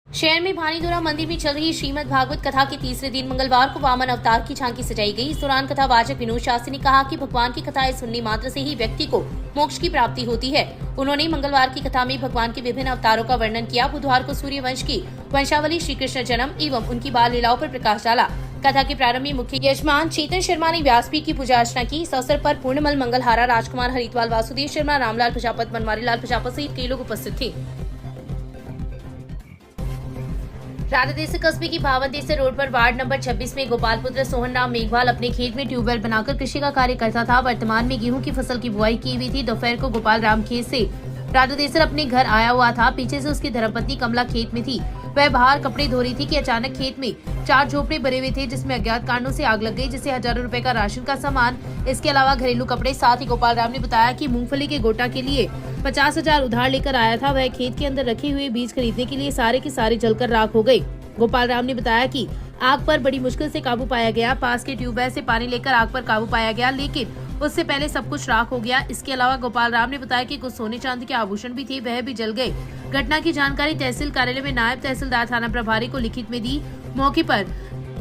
शहर में भानीदोरा मंदिर में चल रही श्रीमद् भागवत कथा के तीसरे दिन मंगलवार को वामन अवतार की झांकी सजाई गई। इस दौरान कथावाचक विनोद शास्त्री ने कहा कि भगवान की कथाएं सुनने मात्र से ही व्यक्ति को मोक्ष की प्राप्ति होती है। उन्होंने मंगलवार की कथा में भगवान के विभिन्न अवतारों का वर्णन किया। बुधवार को सूर्य वंश की वंशावली, श्री कृष्ण जन्म एवं उनकी बाल लीलाओं पर प्रकाश डाला। कथा के प्रारंभ में मुख्य यजमान चेतन शर्मा ने व्यासपीठ की पूजा अर्चना की। इस अवसर पर पूर्णमल, मंगलहारा, राजकुमार हरिद्वाल, वासुदेव शर्मा, रामलाल प्रजापत, बनवारी लाल प्रजापत सहित कई लोग उपस्थित थे। राधादेसर कस्बे की भावनदेसर रोड पर वार्ड नंबर 26 में गोपाल पुत्र सोहन राम मेघवाल अपने खेत में ट्यूबवेल बनाकर कृषि का कार्य करता था। वर्तमान में गेहूं की फसल की बुआई की हुई थी। दोपहर को गोपाल राम खेत से राधादेसर अपने घर आया हुआ था। पीछे से उसकी धर्मपत्नी कमला खेत में थी। वह बाहर कपड़े धो रही थी कि अचानक खेत में 4 झोपड़े भरे हुए थे, जिसमें अज्ञात कारणों से आग लग गई, जिससे हजारों रुपए का राशन का सामान, इसके अलावा घरेलू कपड़े। साथ ही गोपाल राम ने बताया कि मूंगफली के गोटा के लिए 50,000 उधार लेकर आया था। वह खेत के अंदर रखे हुए बीज खरीदने के लिए सारे के सारे जलकर राख हो गए। गोपाल राम ने बताया कि आग पर बड़ी मुश्किल से काबू पाया गया। पास के ट्यूबवेल से पानी लेकर आग पर काबू पाया गया, लेकिन उससे पहले सब कुछ राख हो गया। इसके अलावा गोपाल राम ने बताया कि कुछ सोने चांदी के आभूषण भी थे, वह भी जल गए। घटना की जानकारी तहसील कार्यालय में नायब तहसीलदार थाना प्रभारी को लिखित में दी। मौके पर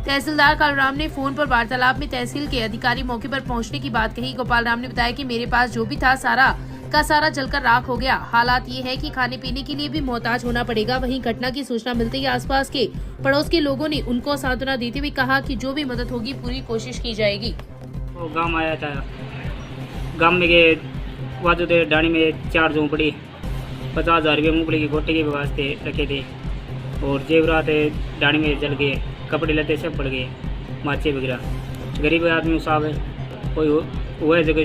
तहसीलदार कालूराम ने फोन पर वार्तालाप में तहसील के अधिकारी मौके पर पहुंचने की बात कही। गोपाल राम ने बताया कि मेरे पास जो भी था सारा का सारा जलकर राख हो गया। हालात ये है कि खाने पीने के लिए भी मोहताज होना पड़ेगा। वहीं घटना की सूचना मिलते ही आसपास के पड़ोस के लोगों ने उनको सांत्वना देते हुए कहा कि जो भी मदद होगी पूरी कोशिश की जाएगी। वो गांव आया था, गांव में गए, वाजुदेव डाणी में 4 झोंपड़ी, 50,000 रुपये मूंगफली के गोटे के वास्ते रखे थे और जेवरात डाणी में जल गए, कपड़े लते सब पड़ गए, माचे वगैरह। गरीब आदमी साहब है, कोई वह जगह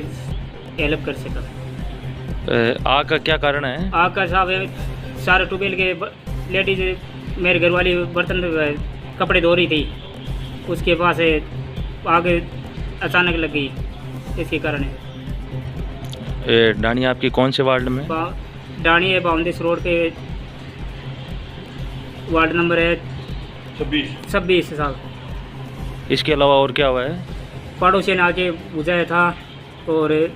हेल्प कर सका। आग का क्या कारण है? आग का साहब सारे ट्यूबवेल के लेडीज, मेरे घरवाली बर्तन कपड़े धो रही थी, उसके पास आग अचानक लग गई, इसके कारण है। डाणी आपकी कौन से वार्ड में? डाणी है भावनदेस रोड पे, वार्ड नंबर है 26 साहब। इसके अलावा और क्या हुआ है? पड़ोसी ने आके बुझाया था और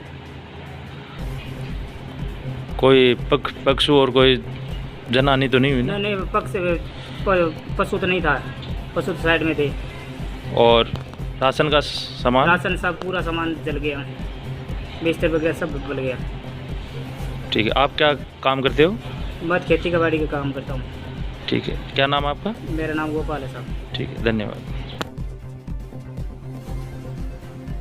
कोई पशु और कोई जनहानि तो नहीं हुई ना? नहीं, पशु तो नहीं था, पशु तो साइड में थे। और राशन का सामान? राशन सब पूरा सामान जल गया, बिस्तर वगैरह सब जल गया। ठीक है, आप क्या काम करते हो? मैं खेती का बाड़ी का काम करता हूँ। ठीक है, क्या नाम आपका? मेरा नाम गोपाल है साहब। ठीक है, धन्यवाद।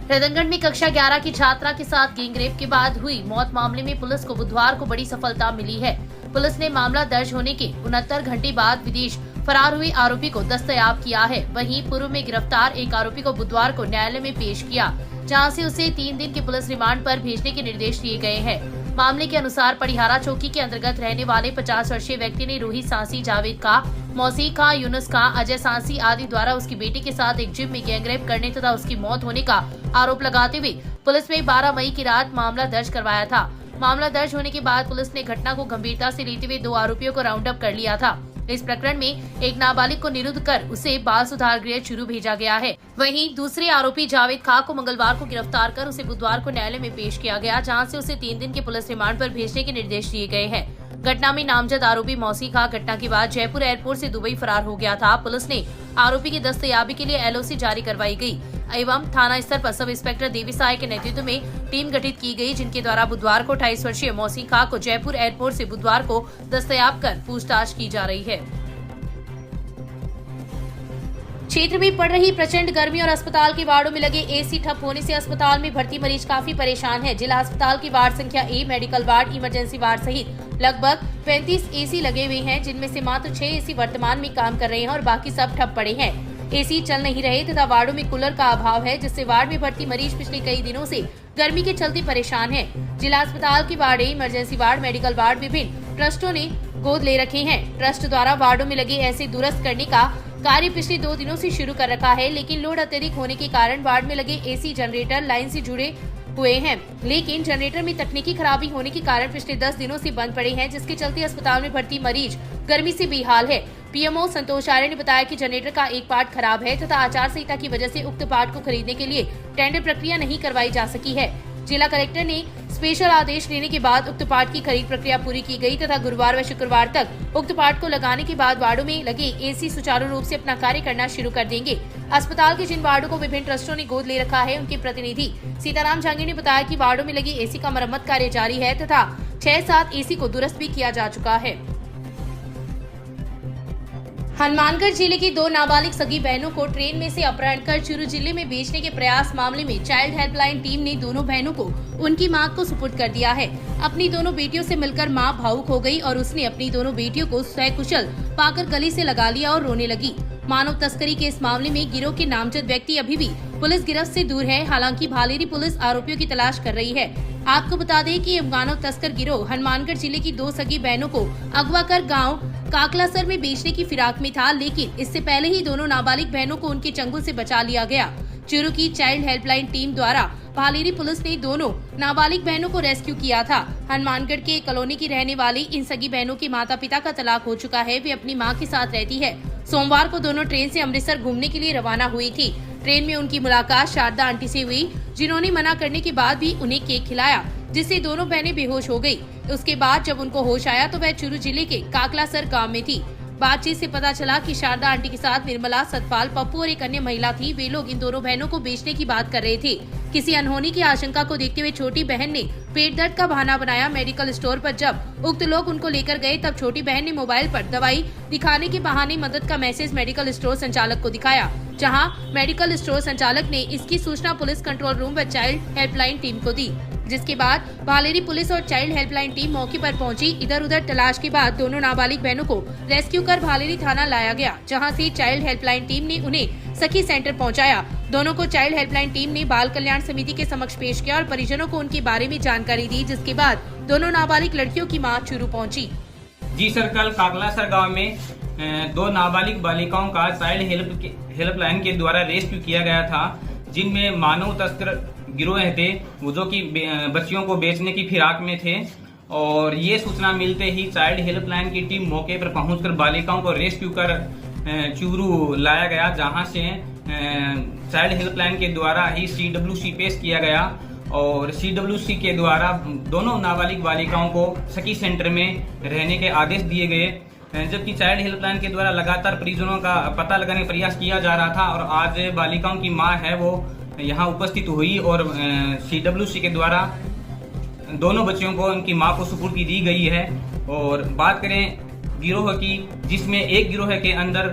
रतनगढ़ में कक्षा 11 की छात्रा के साथ गैंगरेप के बाद हुई मौत मामले में पुलिस को बुधवार को बड़ी सफलता मिली है। पुलिस ने मामला दर्ज होने के 69 घंटे बाद विदेश फरार हुए आरोपी को दस्तयाब किया है। वहीं पूर्व में गिरफ्तार एक आरोपी को बुधवार को न्यायालय में पेश किया, जहां से उसे 3 दिन के पुलिस रिमांड पर भेजने के निर्देश दिए गए हैं। मामले के अनुसार पड़िहारा चौकी के अंतर्गत रहने वाले 50 वर्षीय व्यक्ति ने रोहित सांसी, जावेद खां, मौसी खां, यूनुस खां, अजय सांसी आदि द्वारा उसकी बेटी के साथ एक जिम में गैंगरेप करने तथा उसकी मौत होने का आरोप लगाते हुए पुलिस में 12 मई की रात मामला दर्ज करवाया था। मामला दर्ज होने के बाद पुलिस ने घटना को गंभीरता से लेते हुए 2 आरोपियों को राउंड अप कर लिया था। इस प्रकरण में एक नाबालिग को निरुद्ध कर उसे बाल सुधार गृह चुरू भेजा गया है। वहीं दूसरे आरोपी जावेद खां को मंगलवार को गिरफ्तार कर उसे बुधवार को न्यायालय में पेश किया गया, जहां से उसे 3 दिन के पुलिस रिमांड पर भेजने के निर्देश दिए गए हैं। घटना में नामजद आरोपी मौसी खां घटना के बाद जयपुर एयरपोर्ट से दुबई फरार हो गया था। पुलिस ने आरोपी की दस्तयाबी के लिए LOC जारी करवाई गई एवं थाना स्तर पर सब इंस्पेक्टर देवीसाय के नेतृत्व में टीम गठित की गई, जिनके द्वारा बुधवार को 28 वर्षीय मौसी खां को जयपुर एयरपोर्ट से बुधवार को दस्तयाब कर पूछताछ की जा रही है। क्षेत्र में पड़ रही प्रचंड गर्मी और अस्पताल के वार्डों में लगे AC ठप होने से अस्पताल में भर्ती मरीज काफी परेशान हैं। जिला अस्पताल की वार्ड संख्या A, medical ward, emergency ward सहित लगभग 35 AC लगे हुए हैं, जिनमें से मात्र 6 AC वर्तमान में काम कर रहे हैं और बाकी सब ठप पड़े हैं। AC चल नहीं रहे तथा वार्डों में कूलर का अभाव है, जिससे वार्ड में भर्ती मरीज पिछले कई दिनों से गर्मी के चलते परेशान हैं। जिला अस्पताल की ward A, emergency ward, medical ward विभिन्न ट्रस्टों ने गोद ले रखे हैं। ट्रस्ट द्वारा वार्डों में लगे ऐसे दुरुस्त करने का कार्य पिछले 2 दिनों से शुरू कर रखा है, लेकिन लोड अत्यधिक होने के कारण वार्ड में लगे AC जनरेटर लाइन से जुड़े हुए हैं, लेकिन जनरेटर में तकनीकी खराबी होने के कारण पिछले 10 दिनों से बंद पड़े हैं, जिसके चलते अस्पताल में भर्ती मरीज गर्मी से बेहाल है। PMO संतोष आर्य ने बताया कि जनरेटर का एक पार्ट खराब है तथा आचार संहिता की वजह से उक्त पार्ट को खरीदने के लिए टेंडर प्रक्रिया नहीं करवाई जा सकी है। जिला कलेक्टर ने स्पेशल आदेश लेने के बाद उक्त पार्ट की खरीद प्रक्रिया पूरी की गई तथा गुरुवार व शुक्रवार तक उक्त पार्ट को लगाने के बाद वार्डो में लगे एसी सुचारू रूप से अपना कार्य करना शुरू कर देंगे। अस्पताल के जिन वार्डो को विभिन्न ट्रस्टों ने गोद ले रखा है, उनके प्रतिनिधि सीताराम जहांगीर ने बताया कि वार्डो में लगी एसी का मरम्मत कार्य जारी है तथा 6-7 एसी को दुरुस्त भी किया जा चुका है। हनुमानगढ़ जिले की 2 नाबालिग सगी बहनों को ट्रेन में से अपहरण कर चूरू जिले में बेचने के प्रयास मामले में चाइल्ड हेल्पलाइन टीम ने दोनों बहनों को उनकी मां को सुपुर्द कर दिया है। अपनी दोनों बेटियों से मिलकर मां भावुक हो गई और उसने अपनी दोनों बेटियों को सकुशल पाकर गले से लगा लिया और रोने लगी। मानव तस्करी के इस मामले में गिरोह के नामजद व्यक्ति अभी भी पुलिस गिरफ्त से दूर है। हालांकि भालेरी पुलिस आरोपियों की तलाश कर रही है। आपको बता दें कि मानव तस्कर गिरोह हनुमानगढ़ जिले की 2 सगी बहनों को अगवा कर गाँव काकलासर में बेचने की फिराक में था, लेकिन इससे पहले ही दोनों नाबालिग बहनों को उनके चंगुल से बचा लिया गया। चूरू की चाइल्ड हेल्पलाइन टीम द्वारा भालेरी पुलिस ने दोनों नाबालिग बहनों को रेस्क्यू किया था। हनुमानगढ़ के कॉलोनी की रहने वाली इन सगी बहनों के माता पिता का तलाक हो चुका है। वे अपनी मां के साथ रहती है। सोमवार को दोनों ट्रेन से अमृतसर घूमने के लिए रवाना हुई थी। ट्रेन में उनकी मुलाकात शारदा आंटी से हुई, जिन्होंने मना करने के बाद भी उन्हें केक खिलाया, जिससे दोनों बहनें बेहोश हो गई। उसके बाद जब उनको होश आया तो वह चूरू जिले के काकलासर गांव में थी। बातचीत से पता चला कि शारदा आंटी के साथ निर्मला, सतपाल, पप्पू और एक अन्य महिला थी। वे लोग इन दोनों बहनों को बेचने की बात कर रहे थे। किसी अनहोनी की आशंका को देखते हुए छोटी बहन ने पेट दर्द का बहाना बनाया। मेडिकल स्टोर पर जब उक्त लोग उनको लेकर गए तब छोटी बहन ने मोबाइल पर दवाई दिखाने के बहाने मदद का मैसेज मेडिकल स्टोर संचालक को दिखाया, जहां मेडिकल स्टोर संचालक ने इसकी सूचना पुलिस कंट्रोल रूम व चाइल्ड हेल्पलाइन टीम को दी, जिसके बाद भालेरी पुलिस और चाइल्ड हेल्पलाइन टीम मौके पर पहुंची। इधर उधर तलाश के बाद दोनों नाबालिग बहनों को रेस्क्यू कर भालेरी थाना लाया गया, जहां से चाइल्ड हेल्पलाइन टीम ने उन्हें सखी सेंटर पहुंचाया। दोनों को चाइल्ड हेल्पलाइन टीम ने बाल कल्याण समिति के समक्ष पेश किया और परिजनों को उनके बारे में जानकारी दी, जिसके बाद दोनों नाबालिग लड़कियों की मां चूरू पहुंची। जी सर, कल काकलासर गांव में 2 नाबालिग बालिकाओं का चाइल्ड हेल्पलाइन के द्वारा रेस्क्यू किया गया था, जिनमें मानव तस्कर गिरोह थे, वो जो कि बच्चियों को बेचने की फिराक में थे। और ये सूचना मिलते ही चाइल्ड हेल्पलाइन की टीम मौके पर पहुंचकर बालिकाओं को रेस्क्यू कर चूरू लाया गया, जहां से चाइल्ड हेल्पलाइन के द्वारा ही CWC पेश किया गया और CWC के द्वारा दोनों नाबालिग बालिकाओं को सखी सेंटर में रहने के आदेश दिए गए। जबकि चाइल्ड हेल्पलाइन के द्वारा लगातार परिजनों का पता लगाने का प्रयास किया जा रहा था और आज बालिकाओं की मां है वो यहाँ उपस्थित हुई और CWC के द्वारा दोनों बच्चियों को उनकी मां को सुपुर्द दी गई है। और बात करें गिरोह की, जिसमें एक गिरोह के अंदर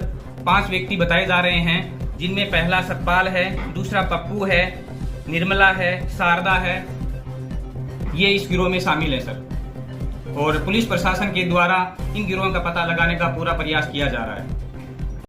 5 व्यक्ति बताए जा रहे हैं, जिनमें पहला सतपाल है, दूसरा पप्पू है, निर्मला है, शारदा है, ये इस गिरोह में शामिल है सर। और पुलिस प्रशासन के द्वारा इन गिरोहों का पता लगाने का पूरा प्रयास किया जा रहा है।